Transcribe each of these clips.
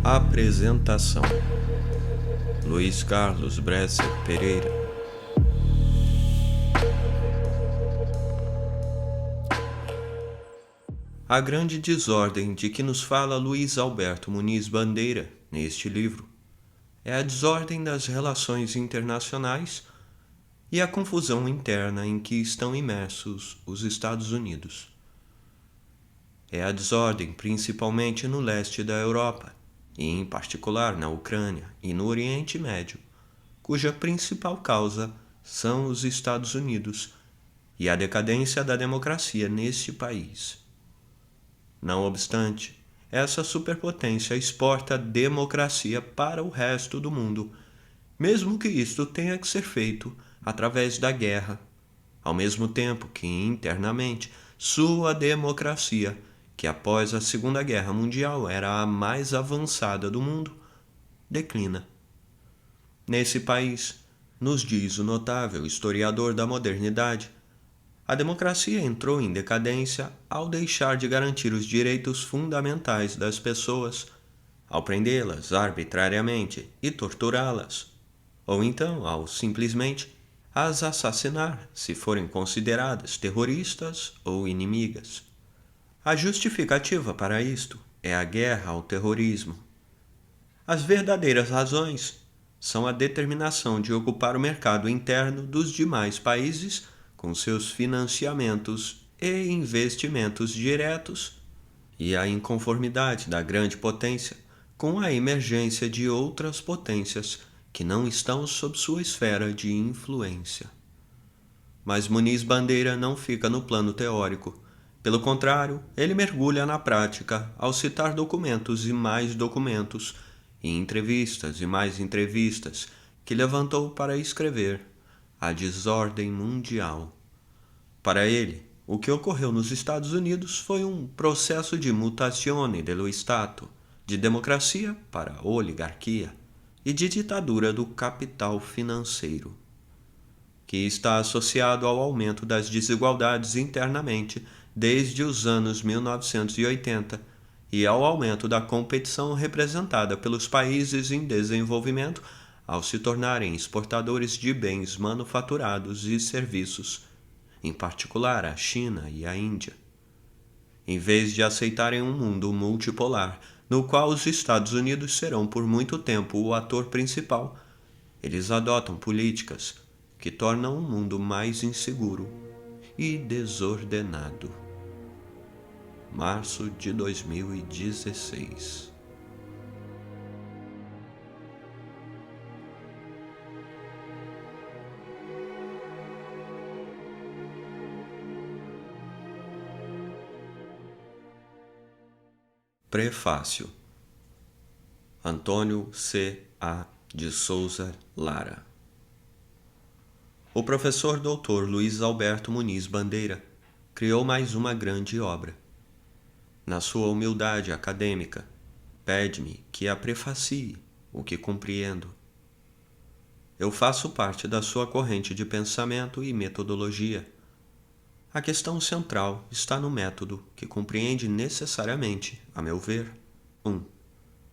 Apresentação: Luiz Carlos Bresser Pereira. A grande desordem de que nos fala Luiz Alberto Muniz Bandeira neste livro é a desordem das relações internacionais e a confusão interna em que estão imersos os Estados Unidos. É a desordem principalmente no leste da Europa, e em particular na Ucrânia e no Oriente Médio, cuja principal causa são os Estados Unidos e a decadência da democracia neste país. Não obstante, essa superpotência exporta democracia para o resto do mundo, mesmo que isto tenha que ser feito através da guerra, ao mesmo tempo que internamente sua democracia, que após a Segunda Guerra Mundial era a mais avançada do mundo, declina. Nesse país, nos diz o notável historiador da modernidade, a democracia entrou em decadência ao deixar de garantir os direitos fundamentais das pessoas, ao prendê-las arbitrariamente e torturá-las, ou então ao simplesmente as assassinar se forem consideradas terroristas ou inimigas. A justificativa para isto é a guerra ao terrorismo. As verdadeiras razões são a determinação de ocupar o mercado interno dos demais países com seus financiamentos e investimentos diretos e a inconformidade da grande potência com a emergência de outras potências que não estão sob sua esfera de influência. Mas Muniz Bandeira não fica no plano teórico. Pelo contrário, ele mergulha na prática ao citar documentos e mais documentos, e entrevistas e mais entrevistas que levantou para escrever A Desordem Mundial. Para ele, o que ocorreu nos Estados Unidos foi um processo de mutazione dello Stato, de democracia para oligarquia e de ditadura do capital financeiro, que está associado ao aumento das desigualdades internamente desde os anos 1980 e ao aumento da competição representada pelos países em desenvolvimento ao se tornarem exportadores de bens manufaturados e serviços, em particular a China e a Índia. Em vez de aceitarem um mundo multipolar, no qual os Estados Unidos serão por muito tempo o ator principal, eles adotam políticas que tornam o mundo mais inseguro e desordenado. Março de 2016. Prefácio. Antônio C. A. de Souza Lara. O professor Dr. Luiz Alberto Muniz Bandeira criou mais uma grande obra. Na sua humildade acadêmica, pede-me que a prefacie, o que compreendo. Eu faço parte da sua corrente de pensamento e metodologia. A questão central está no método que compreende necessariamente, a meu ver, 1.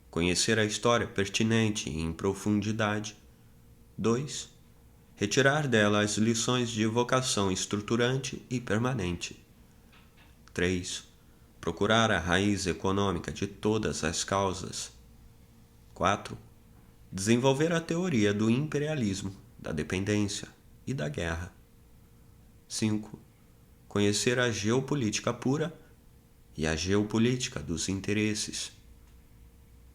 Conhecer a história pertinente e em profundidade. 2. Retirar dela as lições de vocação estruturante e permanente. 3. Procurar a raiz econômica de todas as causas. 4. Desenvolver a teoria do imperialismo, da dependência e da guerra. 5. Conhecer a geopolítica pura e a geopolítica dos interesses.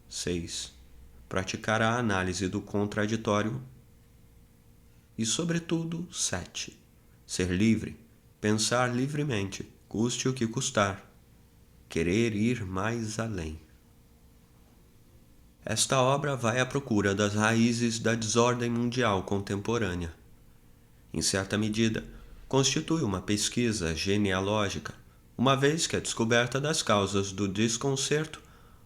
6. Praticar a análise do contraditório. E, sobretudo, 7. Ser livre, pensar livremente, custe o que custar, querer ir mais além. Esta obra vai à procura das raízes da desordem mundial contemporânea. Em certa medida, constitui uma pesquisa genealógica, uma vez que a descoberta das causas do desconcerto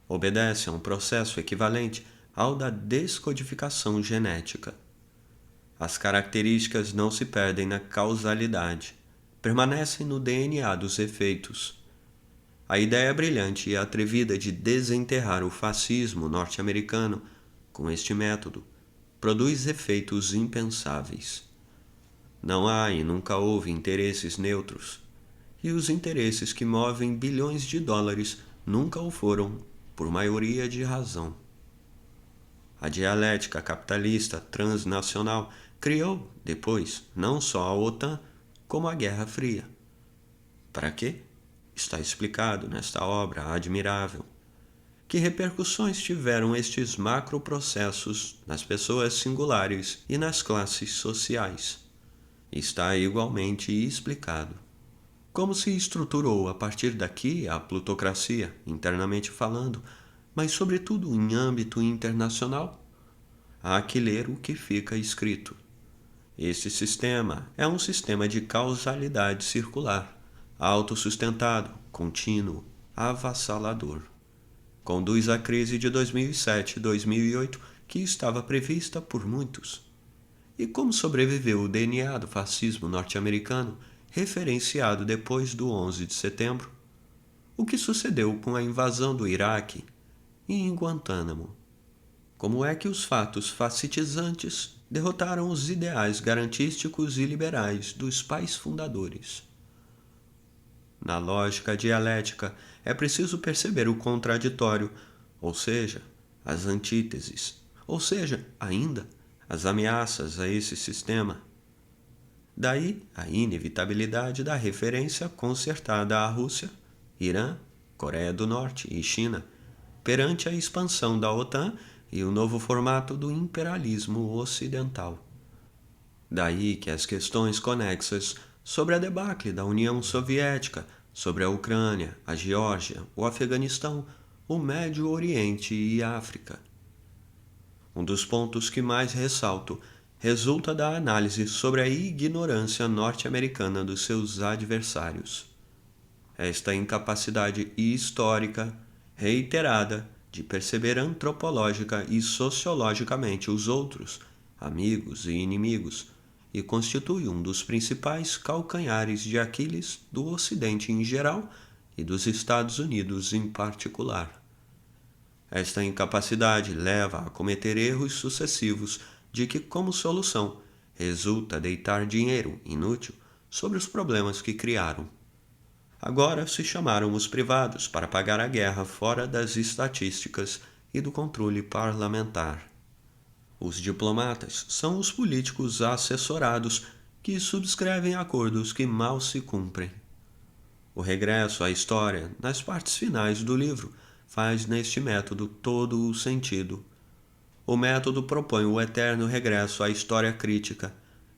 obedece a um processo equivalente ao da descodificação genética. As características não se perdem na causalidade, permanecem no DNA dos efeitos. A ideia brilhante e atrevida de desenterrar o fascismo norte-americano com este método produz efeitos impensáveis. Não há e nunca houve interesses neutros, e os interesses que movem bilhões de dólares nunca o foram, por maioria de razão. A dialética capitalista transnacional criou, depois, não só a OTAN, como a Guerra Fria. Para quê? Está explicado nesta obra admirável. Que repercussões tiveram estes macroprocessos nas pessoas singulares e nas classes sociais? Está igualmente explicado. Como se estruturou a partir daqui a plutocracia, internamente falando, mas sobretudo em âmbito internacional? Há que ler o que fica escrito. Este sistema é um sistema de causalidade circular, autossustentado, contínuo, avassalador. Conduz à crise de 2007-2008 que estava prevista por muitos. E como sobreviveu o DNA do fascismo norte-americano, referenciado depois do 11 de setembro? O que sucedeu com a invasão do Iraque e em Guantánamo? Como é que os fatos fascitizantes derrotaram os ideais garantísticos e liberais dos pais fundadores? Na lógica dialética, é preciso perceber o contraditório, ou seja, as antíteses, ou seja, ainda, as ameaças a esse sistema. Daí a inevitabilidade da referência concertada à Rússia, Irã, Coreia do Norte e China, perante a expansão da OTAN e o novo formato do imperialismo ocidental. Daí que as questões conexas sobre a debacle da União Soviética, sobre a Ucrânia, a Geórgia, o Afeganistão, o Médio Oriente e a África. Um dos pontos que mais ressalto resulta da análise sobre a ignorância norte-americana dos seus adversários. Esta incapacidade histórica, reiterada, de perceber antropológica e sociologicamente os outros, amigos e inimigos, e constitui um dos principais calcanhares de Aquiles do Ocidente em geral e dos Estados Unidos em particular. Esta incapacidade leva a cometer erros sucessivos de que, como solução, resulta deitar dinheiro inútil sobre os problemas que criaram. Agora se chamaram os privados para pagar a guerra fora das estatísticas e do controle parlamentar. Os diplomatas são os políticos assessorados que subscrevem acordos que mal se cumprem. O regresso à história, nas partes finais do livro, faz neste método todo o sentido. O método propõe o eterno regresso à história crítica,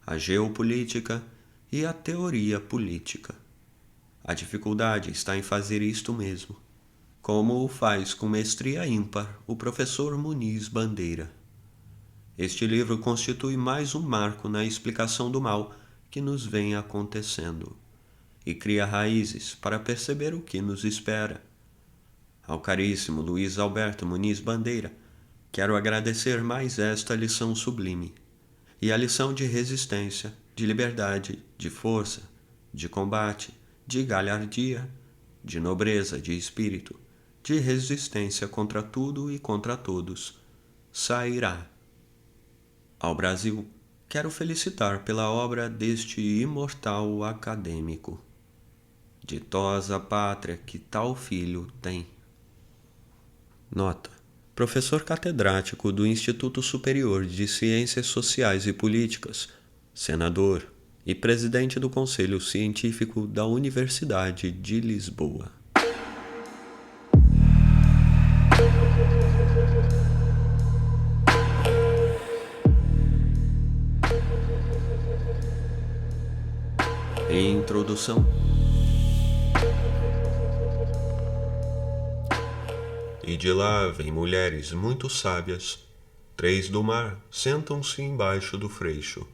à geopolítica e à teoria política. A dificuldade está em fazer isto mesmo, como o faz com mestria ímpar o professor Muniz Bandeira. Este livro constitui mais um marco na explicação do mal que nos vem acontecendo e cria raízes para perceber o que nos espera. Ao caríssimo Luiz Alberto Muniz Bandeira, quero agradecer mais esta lição sublime, e a lição de resistência, de liberdade, de força, de combate, de galhardia, de nobreza de espírito, de resistência contra tudo e contra todos, sairá. Ao Brasil, quero felicitar pela obra deste imortal acadêmico. Ditosa pátria que tal filho tem. Nota: professor catedrático do Instituto Superior de Ciências Sociais e Políticas, senador e presidente do Conselho Científico da Universidade de Lisboa. Introdução. E de lá vêm mulheres muito sábias, 3 do mar sentam-se embaixo do freixo.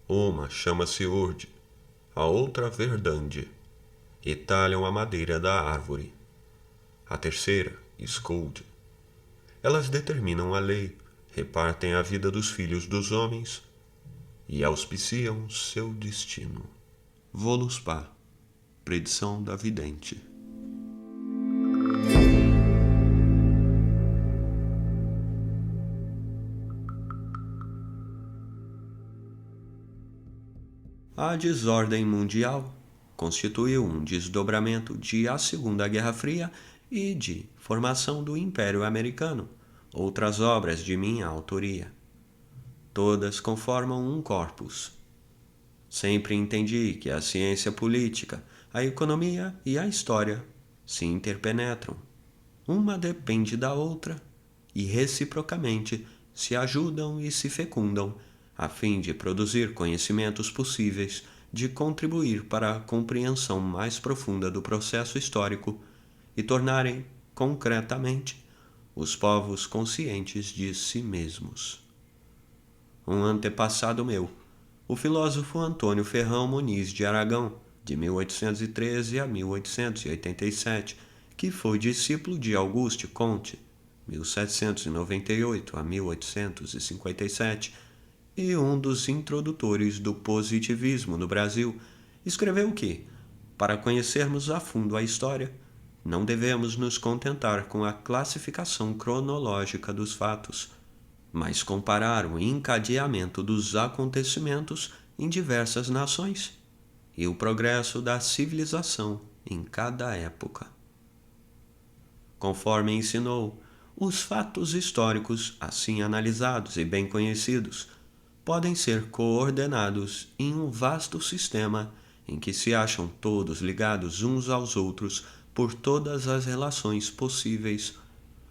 Uma chama-se Urde, a outra Verdande, e talham a madeira da árvore. A terceira, Skuld. Elas determinam a lei, repartem a vida dos filhos dos homens e auspiciam seu destino. Voluspa, predição da vidente. A desordem mundial constituiu um desdobramento de a Segunda Guerra Fria e de formação do Império Americano, outras obras de minha autoria. Todas conformam um corpus. Sempre entendi que a ciência política, a economia e a história se interpenetram. Uma depende da outra e, reciprocamente, se ajudam e se fecundam, a fim de produzir conhecimentos possíveis de contribuir para a compreensão mais profunda do processo histórico e tornarem, concretamente, os povos conscientes de si mesmos. Um antepassado meu, o filósofo Antônio Ferrão Muniz de Aragão, de 1813 a 1887, que foi discípulo de Auguste Comte, 1798 a 1857, e um dos introdutores do positivismo no Brasil, escreveu que, para conhecermos a fundo a história, não devemos nos contentar com a classificação cronológica dos fatos, mas comparar o encadeamento dos acontecimentos em diversas nações e o progresso da civilização em cada época. Conforme ensinou, os fatos históricos, assim analisados e bem conhecidos, podem ser coordenados em um vasto sistema em que se acham todos ligados uns aos outros por todas as relações possíveis,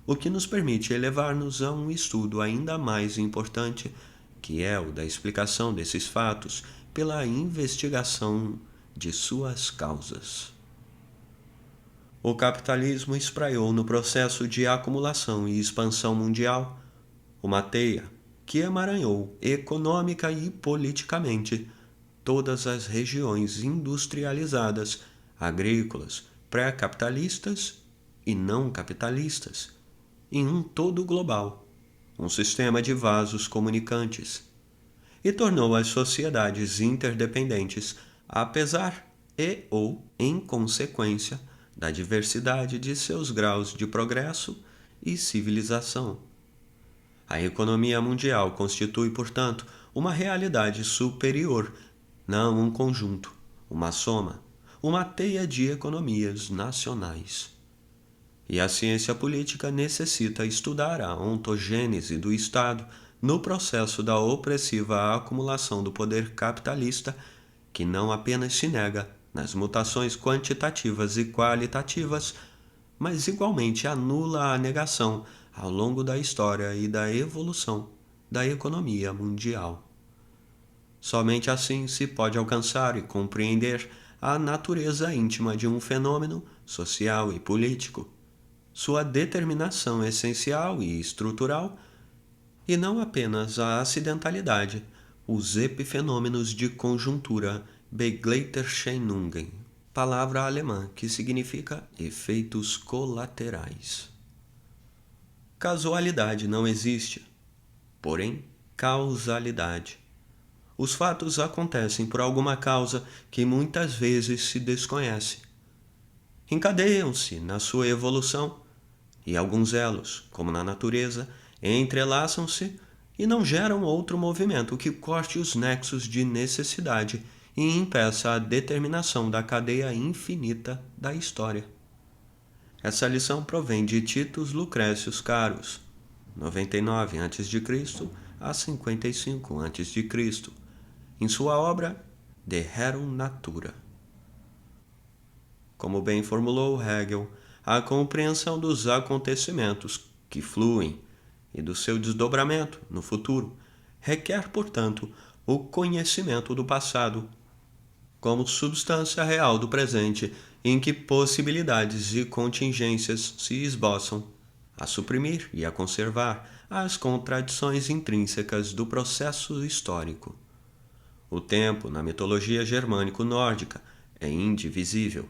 o que nos permite elevar-nos a um estudo ainda mais importante, que é o da explicação desses fatos pela investigação de suas causas. O capitalismo espraiou no processo de acumulação e expansão mundial uma teia que emaranhou econômica e politicamente todas as regiões industrializadas, agrícolas, pré-capitalistas e não capitalistas, em um todo global, um sistema de vasos comunicantes, e tornou as sociedades interdependentes, apesar e ou em consequência da diversidade de seus graus de progresso e civilização. A economia mundial constitui, portanto, uma realidade superior, não um conjunto, uma soma, uma teia de economias nacionais. E a ciência política necessita estudar a ontogênese do Estado no processo da opressiva acumulação do poder capitalista, que não apenas se nega nas mutações quantitativas e qualitativas, mas igualmente anula a negação ao longo da história e da evolução da economia mundial. Somente assim se pode alcançar e compreender a natureza íntima de um fenômeno social e político, sua determinação essencial e estrutural, e não apenas a acidentalidade, os epifenômenos de conjuntura Begleiterscheinungen, palavra alemã que significa efeitos colaterais. Casualidade não existe, porém causalidade. Os fatos acontecem por alguma causa que muitas vezes se desconhece. Encadeiam-se na sua evolução, e alguns elos, como na natureza, entrelaçam-se e não geram outro movimento que corte os nexos de necessidade e impeça a determinação da cadeia infinita da história. Essa lição provém de Titus Lucrécius Carus, 99 a.C. a 55 a.C., em sua obra De Rerum Natura. Como bem formulou Hegel, a compreensão dos acontecimentos que fluem e do seu desdobramento no futuro requer, portanto, o conhecimento do passado como substância real do presente, em que possibilidades e contingências se esboçam, a suprimir e a conservar as contradições intrínsecas do processo histórico. O tempo, na mitologia germânico-nórdica, é indivisível.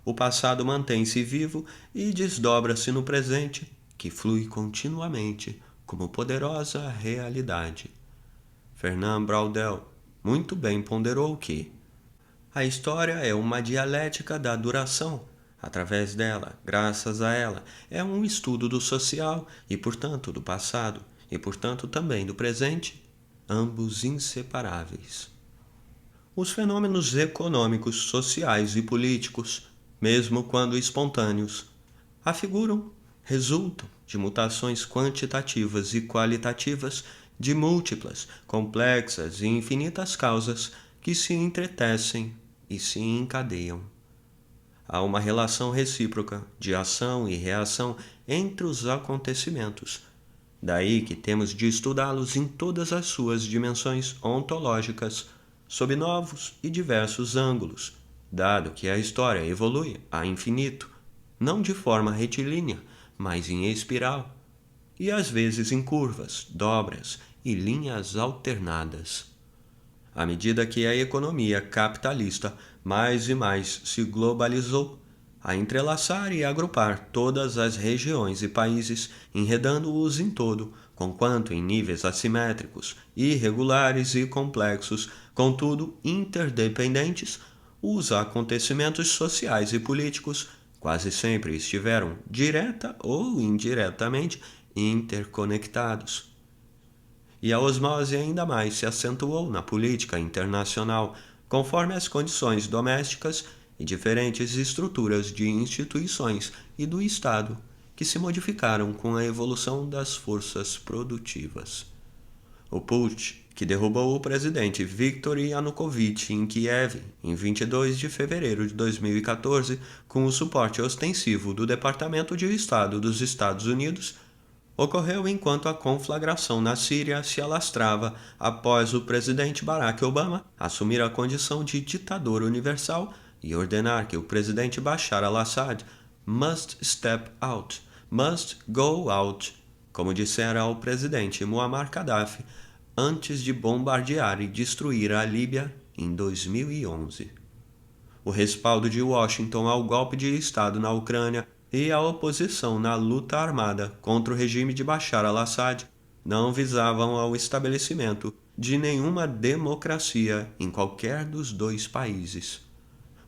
O passado mantém-se vivo e desdobra-se no presente, que flui continuamente como poderosa realidade. Fernand Braudel muito bem ponderou que a história é uma dialética da duração. Através dela, graças a ela, é um estudo do social e, portanto, do passado, e, portanto, também do presente, ambos inseparáveis. Os fenômenos econômicos, sociais e políticos, mesmo quando espontâneos, resultam de mutações quantitativas e qualitativas de múltiplas, complexas e infinitas causas que se entretecem e se encadeiam. Há uma relação recíproca de ação e reação entre os acontecimentos. Daí que temos de estudá-los em todas as suas dimensões ontológicas, sob novos e diversos ângulos, dado que a história evolui a infinito, não de forma retilínea, mas em espiral, e às vezes em curvas, dobras e linhas alternadas. À medida que a economia capitalista mais e mais se globalizou, a entrelaçar e agrupar todas as regiões e países, enredando-os em todo, conquanto em níveis assimétricos, irregulares e complexos, contudo interdependentes, os acontecimentos sociais e políticos quase sempre estiveram, direta ou indiretamente, interconectados. E a osmose ainda mais se acentuou na política internacional, conforme as condições domésticas e diferentes estruturas de instituições e do Estado que se modificaram com a evolução das forças produtivas. O putsch, que derrubou o presidente Viktor Yanukovych em Kiev em 22 de fevereiro de 2014, com o suporte ostensivo do Departamento de Estado dos Estados Unidos, ocorreu enquanto a conflagração na Síria se alastrava após o presidente Barack Obama assumir a condição de ditador universal e ordenar que o presidente Bashar al-Assad must step out, must go out, como dissera ao presidente Muammar Gaddafi antes de bombardear e destruir a Líbia em 2011. O respaldo de Washington ao golpe de Estado na Ucrânia e a oposição na luta armada contra o regime de Bashar al-Assad não visavam ao estabelecimento de nenhuma democracia em qualquer dos dois países.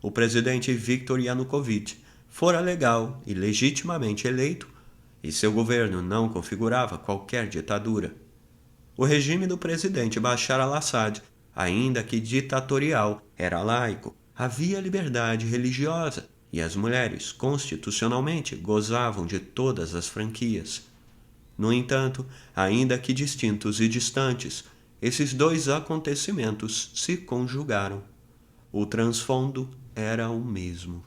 O presidente Viktor Yanukovych fora legal e legitimamente eleito, e seu governo não configurava qualquer ditadura. O regime do presidente Bashar al-Assad, ainda que ditatorial, era laico, havia liberdade religiosa e as mulheres, constitucionalmente, gozavam de todas as franquias. No entanto, ainda que distintos e distantes, esses dois acontecimentos se conjugaram. O transfondo era o mesmo.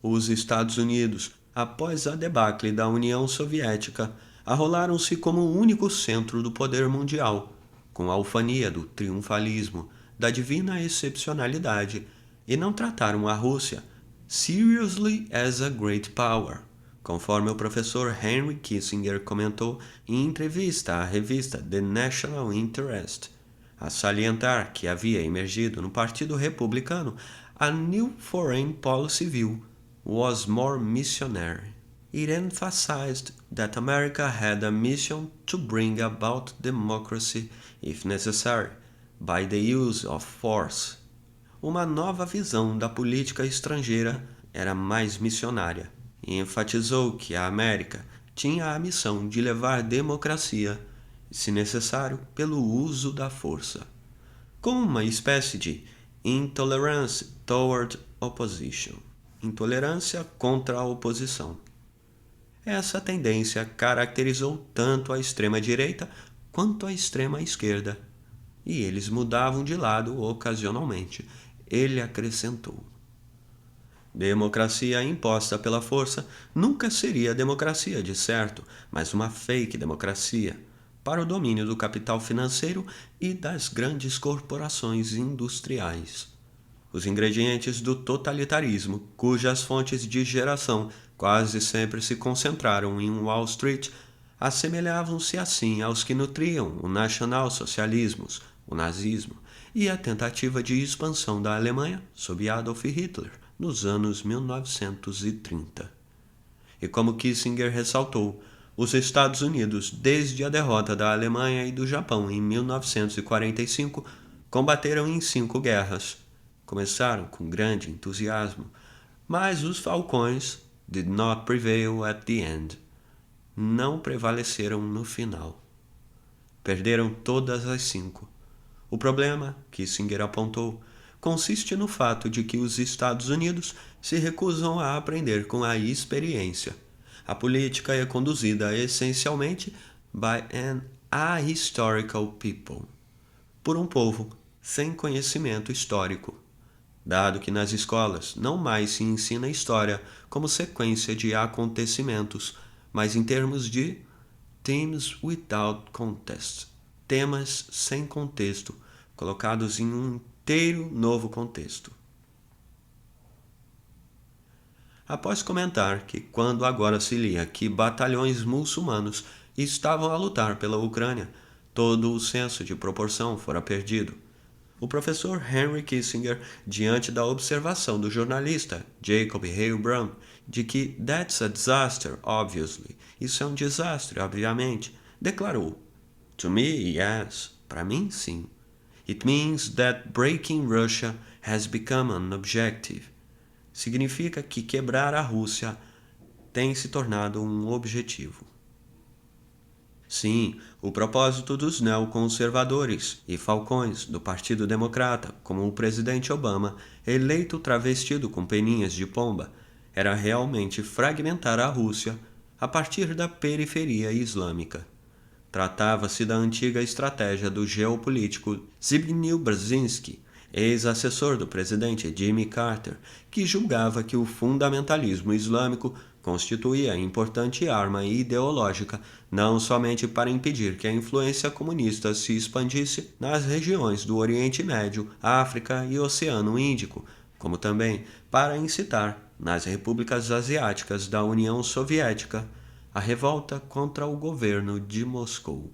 Os Estados Unidos, após a debacle da União Soviética, arrolaram-se como o único centro do poder mundial, com a ufania do triunfalismo, da divina excepcionalidade, e não trataram a Rússia seriously as a great power, conforme o professor Henry Kissinger comentou em entrevista à revista The National Interest, a salientar que havia emergido no Partido Republicano a New Foreign Policy View was more missionary. It emphasized that America had a mission to bring about democracy, if necessary, by the use of force. Uma nova visão da política estrangeira era mais missionária e enfatizou que a América tinha a missão de levar democracia, se necessário, pelo uso da força, como uma espécie de intolerance toward opposition, intolerância contra a oposição. Essa tendência caracterizou tanto a extrema-direita quanto a extrema-esquerda, e eles mudavam de lado ocasionalmente. Ele acrescentou: democracia imposta pela força nunca seria democracia de certo, mas uma fake democracia, para o domínio do capital financeiro e das grandes corporações industriais. Os ingredientes do totalitarismo, cujas fontes de geração quase sempre se concentraram em Wall Street, assemelhavam-se assim aos que nutriam o nacional-socialismo, o nazismo e a tentativa de expansão da Alemanha sob Adolf Hitler nos anos 1930. E como Kissinger ressaltou, os Estados Unidos, desde a derrota da Alemanha e do Japão em 1945, combateram em 5 guerras. Começaram com grande entusiasmo, mas os falcões did not prevail at the end. Não prevaleceram no final. Perderam todas as 5. O problema, Kissinger apontou, consiste no fato de que os Estados Unidos se recusam a aprender com a experiência. A política é conduzida essencialmente by an ahistorical people, por um povo sem conhecimento histórico, dado que nas escolas não mais se ensina história como sequência de acontecimentos, mas em termos de themes without context, temas sem contexto, colocados em um inteiro novo contexto. Após comentar que quando agora se lia que batalhões muçulmanos estavam a lutar pela Ucrânia, todo o senso de proporção fora perdido, o professor Henry Kissinger, diante da observação do jornalista Jacob Heilbron de que "That's a disaster, obviously", isso é um desastre, obviamente, declarou: "To me, yes", para mim, sim. "It means that breaking Russia has become an objective". Significa que quebrar a Rússia tem se tornado um objetivo. Sim, o propósito dos neoconservadores e falcões do Partido Democrata, como o presidente Obama, eleito travestido com peninhas de pomba, era realmente fragmentar a Rússia a partir da periferia islâmica. Tratava-se da antiga estratégia do geopolítico Zbigniew Brzezinski, ex-assessor do presidente Jimmy Carter, que julgava que o fundamentalismo islâmico constituía importante arma ideológica não somente para impedir que a influência comunista se expandisse nas regiões do Oriente Médio, África e Oceano Índico, como também para incitar, nas repúblicas asiáticas da União Soviética, a revolta contra o governo de Moscou.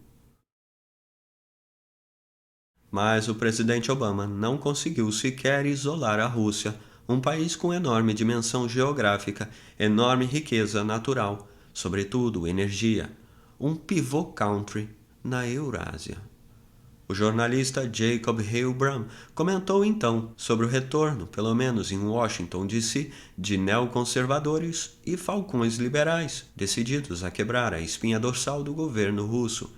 Mas o presidente Obama não conseguiu sequer isolar a Rússia, um país com enorme dimensão geográfica, enorme riqueza natural, sobretudo energia, um pivô country na Eurásia. O jornalista Jacob Heilbron comentou então sobre o retorno, pelo menos em Washington D.C., de neoconservadores e falcões liberais, decididos a quebrar a espinha dorsal do governo russo.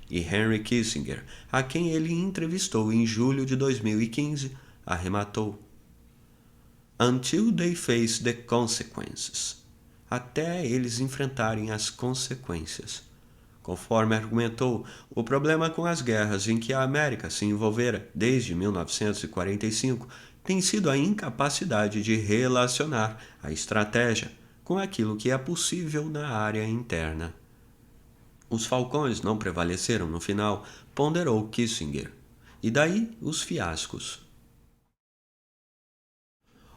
E Henry Kissinger, a quem ele entrevistou em julho de 2015, arrematou: "Until they face the consequences", até eles enfrentarem as consequências. Conforme argumentou, o problema com as guerras em que a América se envolvera desde 1945 tem sido a incapacidade de relacionar a estratégia com aquilo que é possível na área interna. Os falcões não prevaleceram no final, ponderou Kissinger. E daí os fiascos.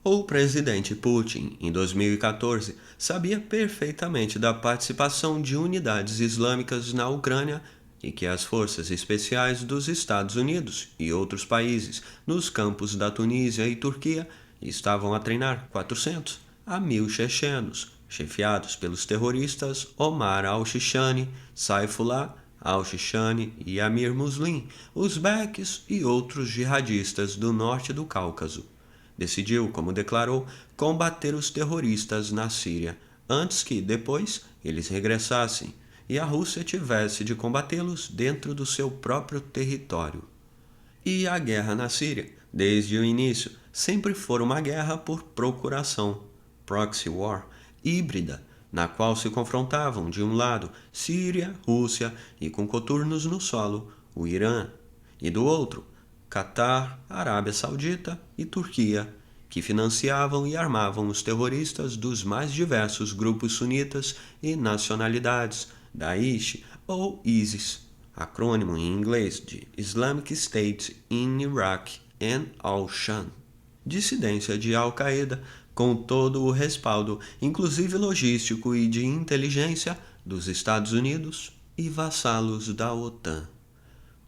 O presidente Putin, em 2014, sabia perfeitamente da participação de unidades islâmicas na Ucrânia e que as forças especiais dos Estados Unidos e outros países nos campos da Tunísia e Turquia estavam a treinar 400 a 1.000 chechenos, chefiados pelos terroristas Omar al-Shishani, Saifullah al-Shishani e Amir Muslim, uzbeques e outros jihadistas do norte do Cáucaso. Decidiu, como declarou, combater os terroristas na Síria, antes que, depois, eles regressassem e a Rússia tivesse de combatê-los dentro do seu próprio território. E a guerra na Síria, desde o início, sempre foi uma guerra por procuração, proxy war, híbrida, na qual se confrontavam, de um lado, Síria, Rússia e, com coturnos no solo, o Irã, e do outro, Catar, Arábia Saudita e Turquia, que financiavam e armavam os terroristas dos mais diversos grupos sunitas e nacionalidades, Daesh ou ISIS, acrônimo em inglês de Islamic State in Iraq and Al-Sham, dissidência de Al-Qaeda, com todo o respaldo, inclusive logístico e de inteligência, dos Estados Unidos e vassalos da OTAN.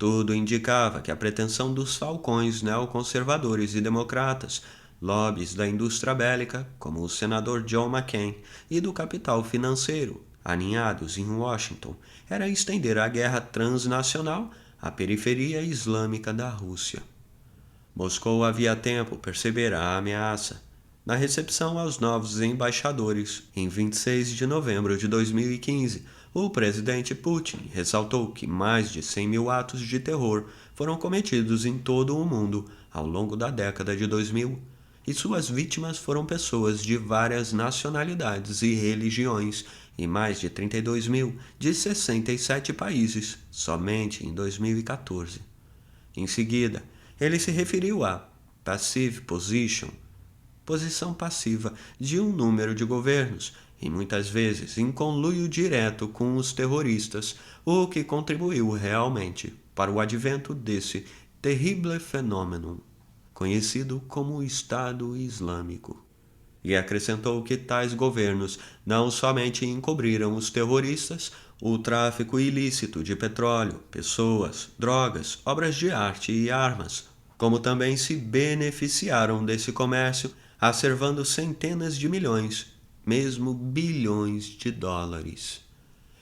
Tudo indicava que a pretensão dos falcões neoconservadores e democratas, lobbies da indústria bélica, como o senador John McCain, e do capital financeiro, aninhados em Washington, era estender a guerra transnacional à periferia islâmica da Rússia. Moscou havia tempo percebera a ameaça. Na recepção aos novos embaixadores, em 26 de novembro de 2015, o presidente Putin ressaltou que mais de 100 mil atos de terror foram cometidos em todo o mundo ao longo da década de 2000, e suas vítimas foram pessoas de várias nacionalidades e religiões, e mais de 32 mil de 67 países, somente em 2014. Em seguida, ele se referiu a passive position, posição passiva de um número de governos, e muitas vezes em conluio direto com os terroristas, o que contribuiu realmente para o advento desse terrível fenômeno, conhecido como Estado Islâmico. E acrescentou que tais governos não somente encobriram os terroristas, o tráfico ilícito de petróleo, pessoas, drogas, obras de arte e armas, como também se beneficiaram desse comércio, asservando centenas de milhões, mesmo bilhões de dólares.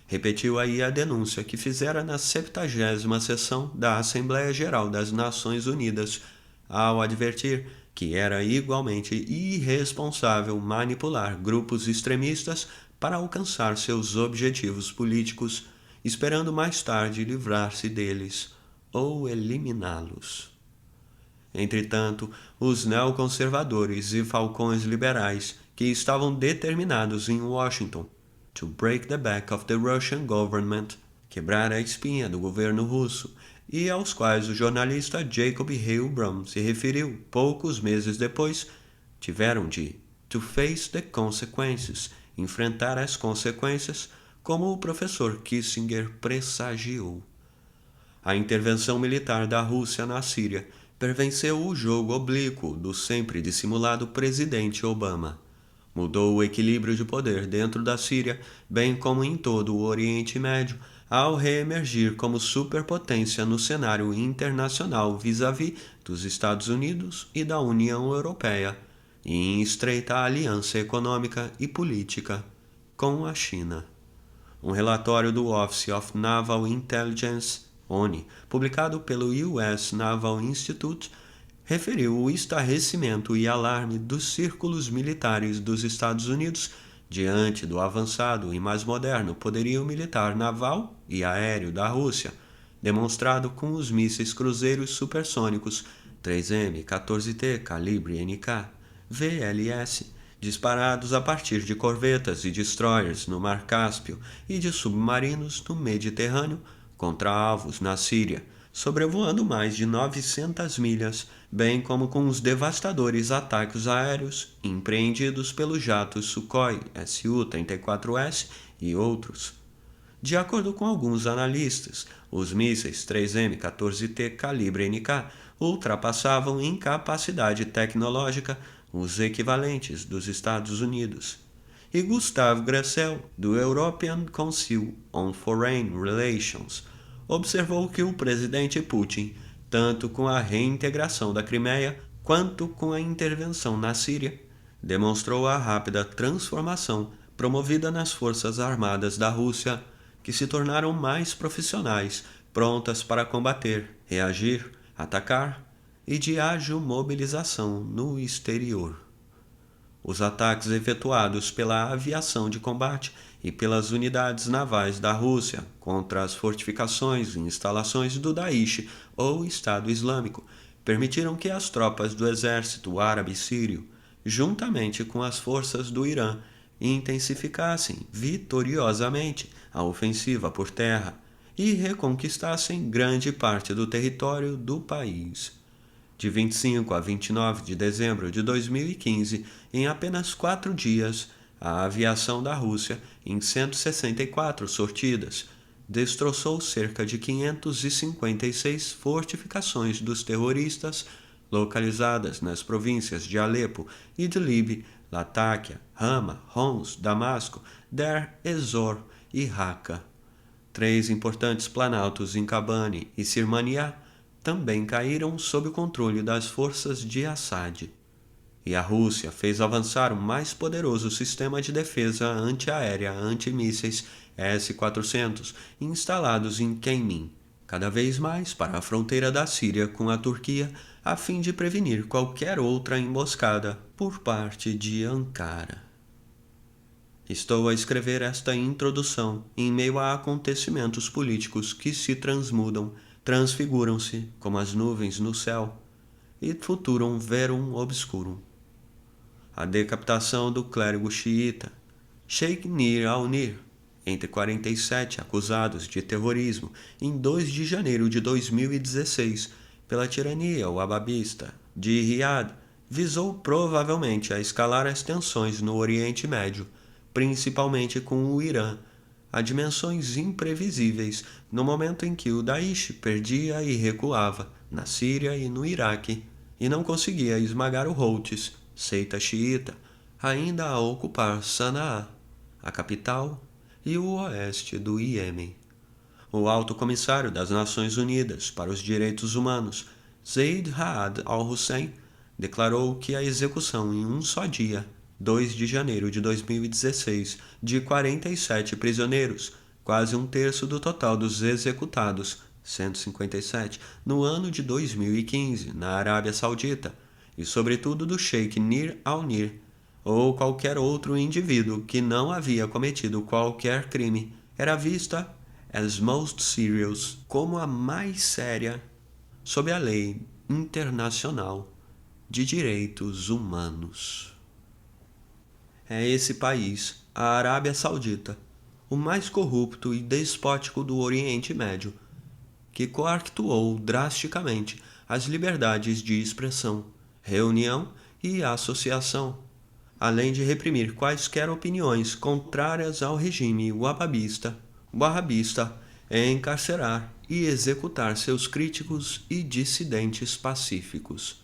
Repetiu aí a denúncia que fizera na 70ª sessão da Assembleia Geral das Nações Unidas, ao advertir que era igualmente irresponsável manipular grupos extremistas para alcançar seus objetivos políticos, esperando mais tarde livrar-se deles ou eliminá-los. Entretanto, os neoconservadores e falcões liberais, que estavam determinados em Washington to break the back of the Russian government, quebrar a espinha do governo russo, e aos quais o jornalista Jacob Heilbron se referiu poucos meses depois, tiveram de to face the consequences, enfrentar as consequências, como o professor Kissinger pressagiou. A intervenção militar da Rússia na Síria prevenceu o jogo oblíquo do sempre dissimulado presidente Obama. Mudou o equilíbrio de poder dentro da Síria, bem como em todo o Oriente Médio, ao reemergir como superpotência no cenário internacional vis-à-vis dos Estados Unidos e da União Europeia, e em estreita aliança econômica e política com a China. Um relatório do Office of Naval Intelligence, ONI, publicado pelo US Naval Institute, referiu o estarrecimento e alarme dos círculos militares dos Estados Unidos diante do avançado e mais moderno poderio militar naval e aéreo da Rússia, demonstrado com os mísseis cruzeiros supersônicos 3M-14T calibre NK, VLS, disparados a partir de corvetas e destroyers no Mar Cáspio e de submarinos no Mediterrâneo contra alvos na Síria, sobrevoando mais de 900 milhas, bem como com os devastadores ataques aéreos empreendidos pelos jatos Sukhoi Su-34S e outros. De acordo com alguns analistas, os mísseis 3M-14T calibre NK ultrapassavam em capacidade tecnológica os equivalentes dos Estados Unidos. E Gustave Gressel, do European Council on Foreign Relations, observou que o presidente Putin, tanto com a reintegração da Crimeia quanto com a intervenção na Síria, demonstrou a rápida transformação promovida nas forças armadas da Rússia, que se tornaram mais profissionais, prontas para combater, reagir, atacar e de ágil mobilização no exterior. Os ataques efetuados pela aviação de combate e pelas unidades navais da Rússia contra as fortificações e instalações do Daesh ou Estado Islâmico permitiram que as tropas do exército árabe sírio, juntamente com as forças do Irã, intensificassem vitoriosamente a ofensiva por terra e reconquistassem grande parte do território do país. De 25 a 29 de dezembro de 2015, em apenas 4 dias, a aviação da Rússia, em 164 sortidas, destroçou cerca de 556 fortificações dos terroristas localizadas nas províncias de Alepo, Idlib, Latáquia, Hama, Homs, Damasco, Der ez-Zor e Raqqa. 3 importantes planaltos em Kobani e Sirmania também caíram sob o controle das forças de Assad. E a Rússia fez avançar o mais poderoso sistema de defesa antiaérea antimísseis S-400 instalados em Kenmin, cada vez mais para a fronteira da Síria com a Turquia, a fim de prevenir qualquer outra emboscada por parte de Ankara. Estou a escrever esta introdução em meio a acontecimentos políticos que se transmudam, transfiguram-se como as nuvens no céu, e futurum verum obscurum. A decapitação do clérigo xiita Sheikh Nir al-Nir, entre 47 acusados de terrorismo em 2 de janeiro de 2016 pela tirania wahhabista de Riad, visou provavelmente a escalar as tensões no Oriente Médio, principalmente com o Irã, a dimensões imprevisíveis no momento em que o Daesh perdia e recuava na Síria e no Iraque e não conseguia esmagar o Houthis, seita xiita, ainda a ocupar Sanaa, a capital, e o oeste do Iêmen. O alto comissário das Nações Unidas para os Direitos Humanos, Zeid Ra'ad al-Hussein, declarou que a execução em um só dia, 2 de janeiro de 2016, de 47 prisioneiros, quase um terço do total dos executados, 157, no ano de 2015, na Arábia Saudita, e sobretudo do Sheikh Nir al-Nir, ou qualquer outro indivíduo que não havia cometido qualquer crime, era vista as most serious, como a mais séria, sob a lei internacional de direitos humanos. É esse país, a Arábia Saudita, o mais corrupto e despótico do Oriente Médio, que coartuou drasticamente as liberdades de expressão, reunião e associação, além de reprimir quaisquer opiniões contrárias ao regime wahhabista, encarcerar e executar seus críticos e dissidentes pacíficos.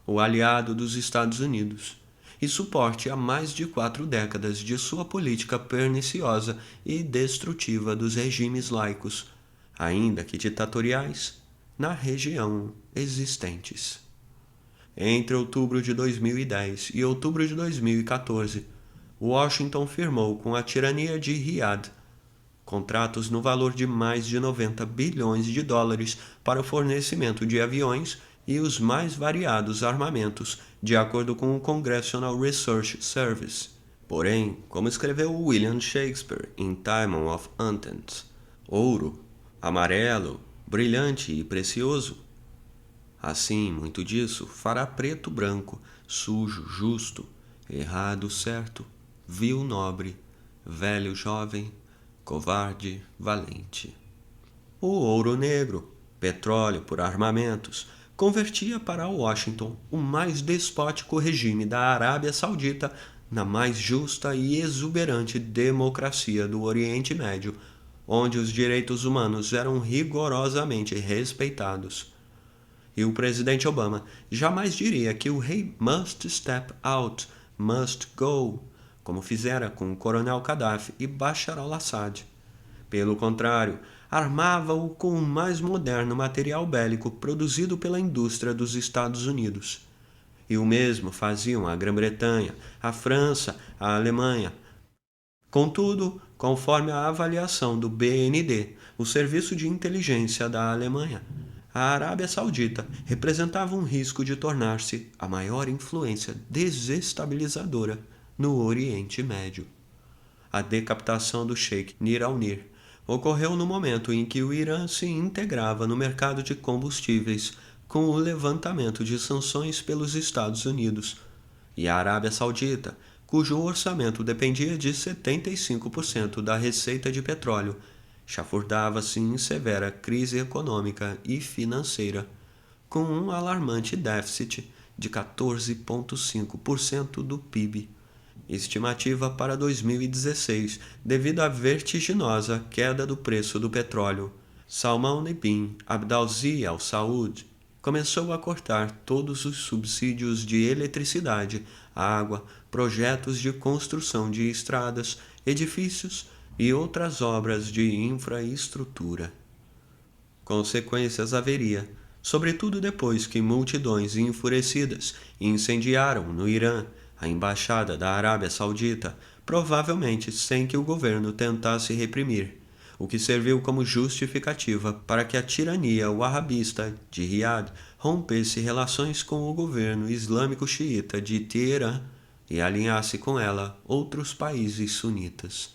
O aliado dos Estados Unidos, e suporte há mais de 4 décadas de sua política perniciosa e destrutiva dos regimes laicos, ainda que ditatoriais, na região existentes. Entre outubro de 2010 e outubro de 2014, Washington firmou com a tirania de Riad contratos no valor de mais de 90 bilhões de dólares para o fornecimento de aviões e os mais variados armamentos, de acordo com o Congressional Research Service. Porém, como escreveu William Shakespeare em Time of Entente, ouro, amarelo, brilhante e precioso. Assim, muito disso fará preto branco, sujo justo, errado certo, vil nobre, velho jovem, covarde valente. O ouro negro, petróleo por armamentos, convertia para Washington o mais despótico regime da Arábia Saudita na mais justa e exuberante democracia do Oriente Médio, onde os direitos humanos eram rigorosamente respeitados. E o presidente Obama jamais diria que o rei must step out, must go, como fizera com o coronel Gaddafi e Bashar al-Assad. Pelo contrário, armava-o com o mais moderno material bélico produzido pela indústria dos Estados Unidos. E o mesmo faziam a Grã-Bretanha, a França, a Alemanha. Contudo, conforme a avaliação do BND, o Serviço de Inteligência da Alemanha, a Arábia Saudita representava um risco de tornar-se a maior influência desestabilizadora no Oriente Médio. A decapitação do Sheikh Nir al-Nir ocorreu no momento em que o Irã se integrava no mercado de combustíveis com o levantamento de sanções pelos Estados Unidos, e a Arábia Saudita, cujo orçamento dependia de 75% da receita de petróleo, chafurdava-se em severa crise econômica e financeira, com um alarmante déficit de 14,5% do PIB, estimativa para 2016, devido à vertiginosa queda do preço do petróleo. Salman bin Abdulaziz Al Saud começou a cortar todos os subsídios de eletricidade, água, projetos de construção de estradas, edifícios e outras obras de infraestrutura. Consequências haveria, sobretudo depois que multidões enfurecidas incendiaram no Irã a embaixada da Arábia Saudita, provavelmente sem que o governo tentasse reprimir, o que serviu como justificativa para que a tirania wahhabista de Riad rompesse relações com o governo islâmico xiita de Teherã e alinhasse com ela outros países sunitas.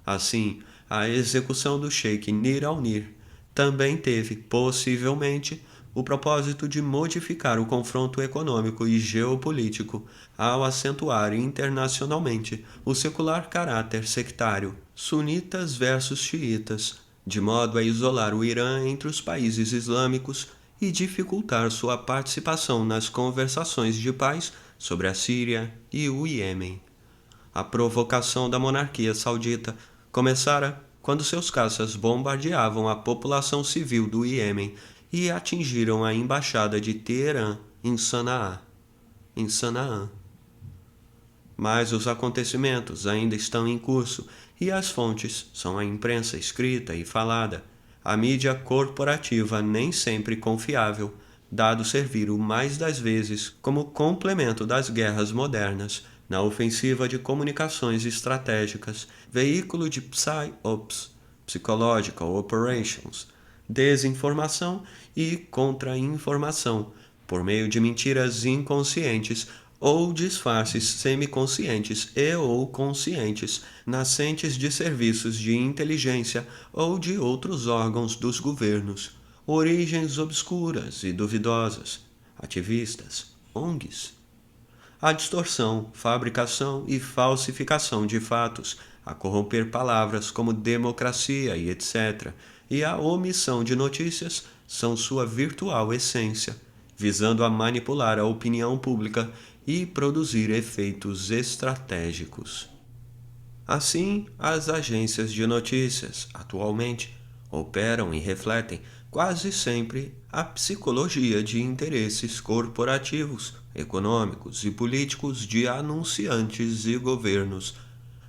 Assim, a execução do Sheikh Nir al-Nir também teve, possivelmente, o propósito de modificar o confronto econômico e geopolítico ao acentuar internacionalmente o secular caráter sectário, sunitas versus xiitas, de modo a isolar o Irã entre os países islâmicos e dificultar sua participação nas conversações de paz sobre a Síria e o Iêmen. A provocação da monarquia saudita começara quando seus caças bombardeavam a população civil do Iêmen e atingiram a embaixada de Teherã em Sanaá. Mas os acontecimentos ainda estão em curso e as fontes são a imprensa escrita e falada, a mídia corporativa nem sempre confiável, dado servir o mais das vezes como complemento das guerras modernas, na ofensiva de comunicações estratégicas, veículo de PSYOPs, Psychological Operations, desinformação e contra-informação, por meio de mentiras inconscientes ou disfarces semiconscientes e ou conscientes, nascentes de serviços de inteligência ou de outros órgãos dos governos, origens obscuras e duvidosas, ativistas, ONGs. A distorção, fabricação e falsificação de fatos, a corromper palavras como democracia e etc., e a omissão de notícias são sua virtual essência, visando a manipular a opinião pública e produzir efeitos estratégicos. Assim, as agências de notícias, atualmente, operam e refletem quase sempre a psicologia de interesses corporativos, econômicos e políticos de anunciantes e governos,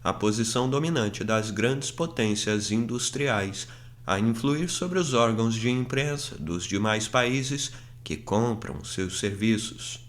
a posição dominante das grandes potências industriais a influir sobre os órgãos de imprensa dos demais países que compram seus serviços.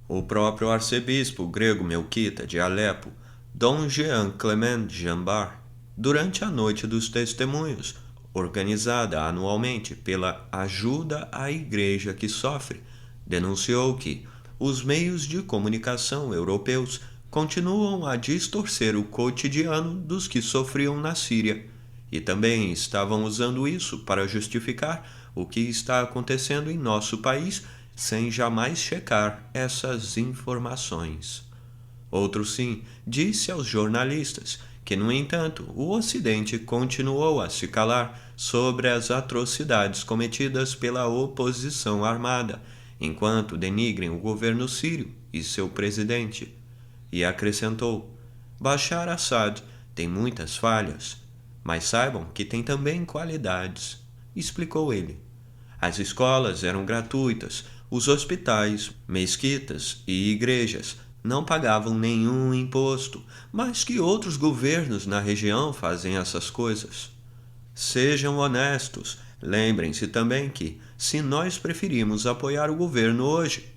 O próprio arcebispo grego melquita de Alepo, Dom Jean Clement Jambar, durante a Noite dos Testemunhos, organizada anualmente pela Ajuda à Igreja que Sofre, denunciou que os meios de comunicação europeus continuam a distorcer o cotidiano dos que sofriam na Síria e também estavam usando isso para justificar o que está acontecendo em nosso país sem jamais checar essas informações. Outro sim disse aos jornalistas que, no entanto, o Ocidente continuou a se calar sobre as atrocidades cometidas pela oposição armada, enquanto denigrem o governo sírio e seu presidente. E acrescentou: Bashar Assad tem muitas falhas, mas saibam que tem também qualidades, explicou ele. As escolas eram gratuitas, os hospitais, mesquitas e igrejas não pagavam nenhum imposto, mas que outros governos na região fazem essas coisas. Sejam honestos, lembrem-se também que, se nós preferimos apoiar o governo hoje,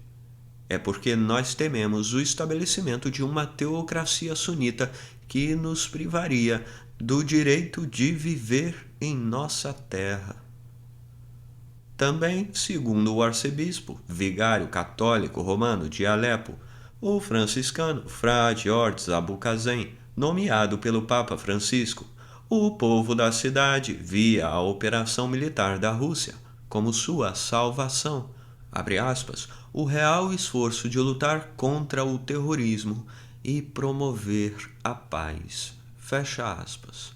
é porque nós tememos o estabelecimento de uma teocracia sunita que nos privaria do direito de viver em nossa terra. Também, segundo o arcebispo, vigário católico romano de Alepo, o franciscano Frade Ortiz Abucazem, nomeado pelo Papa Francisco, o povo da cidade via a operação militar da Rússia como sua salvação, abre aspas, o real esforço de lutar contra o terrorismo e promover a paz, fecha aspas.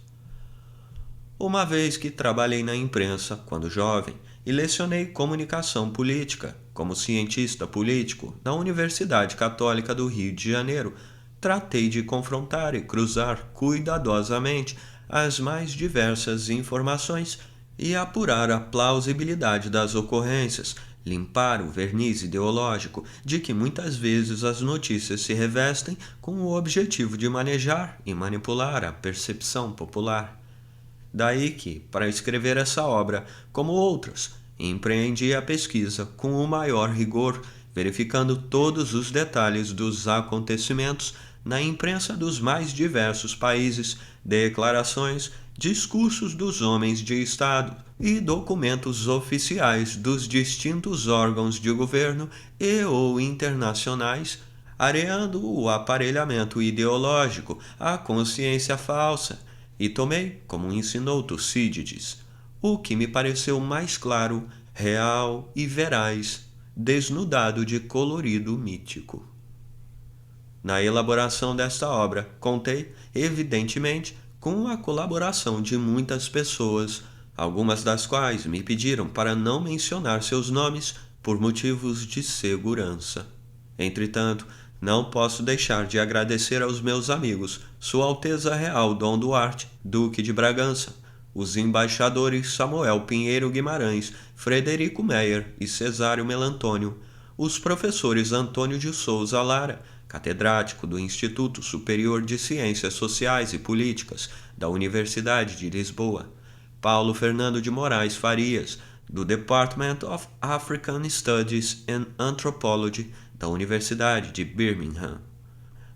Uma vez que trabalhei na imprensa quando jovem e lecionei comunicação política como cientista político na Universidade Católica do Rio de Janeiro, tratei de confrontar e cruzar cuidadosamente as mais diversas informações e apurar a plausibilidade das ocorrências, limpar o verniz ideológico de que muitas vezes as notícias se revestem com o objetivo de manejar e manipular a percepção popular. Daí que, para escrever essa obra, como outras, empreendi a pesquisa com o maior rigor, verificando todos os detalhes dos acontecimentos na imprensa dos mais diversos países, declarações, discursos dos homens de Estado e documentos oficiais dos distintos órgãos de governo e ou internacionais, areando o aparelhamento ideológico, a consciência falsa, e tomei, como ensinou Tucídides, o que me pareceu mais claro, real e veraz, desnudado de colorido mítico. Na elaboração desta obra, contei, evidentemente, com a colaboração de muitas pessoas, algumas das quais me pediram para não mencionar seus nomes por motivos de segurança. Entretanto, não posso deixar de agradecer aos meus amigos, Sua Alteza Real Dom Duarte, Duque de Bragança, os embaixadores Samuel Pinheiro Guimarães, Frederico Meyer e Cesário Melantônio, os professores Antônio de Souza Lara, catedrático do Instituto Superior de Ciências Sociais e Políticas da Universidade de Lisboa, Paulo Fernando de Moraes Farias, do Department of African Studies and Anthropology da Universidade de Birmingham,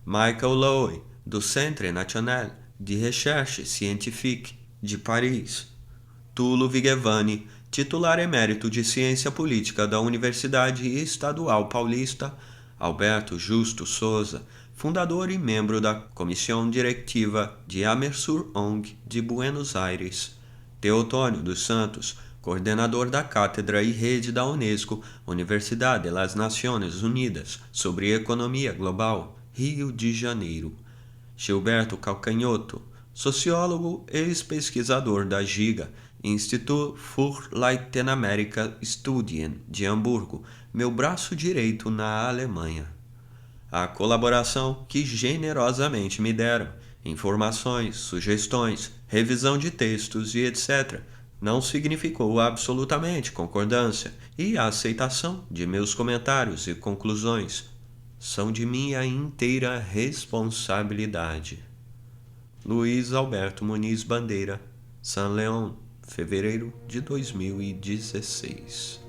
Michael Lowy, do Centre National de Recherche Scientifique de Paris, Tulo Vigevani, titular emérito de Ciência Política da Universidade Estadual Paulista, Alberto Justo Souza, fundador e membro da Comissão Diretiva de Amersur ONG de Buenos Aires, Teotônio dos Santos, coordenador da Cátedra e Rede da Unesco, Universidade de las Nações Unidas sobre Economia Global, Rio de Janeiro, Gilberto Calcanhoto, sociólogo e ex-pesquisador da GIGA, Institut für Lateinamerika Studien, de Hamburgo, meu braço direito na Alemanha. A colaboração que generosamente me deram, informações, sugestões, revisão de textos e etc., não significou absolutamente concordância, e a aceitação de meus comentários e conclusões são de minha inteira responsabilidade. Luiz Alberto Muniz Bandeira, San León, fevereiro de 2016.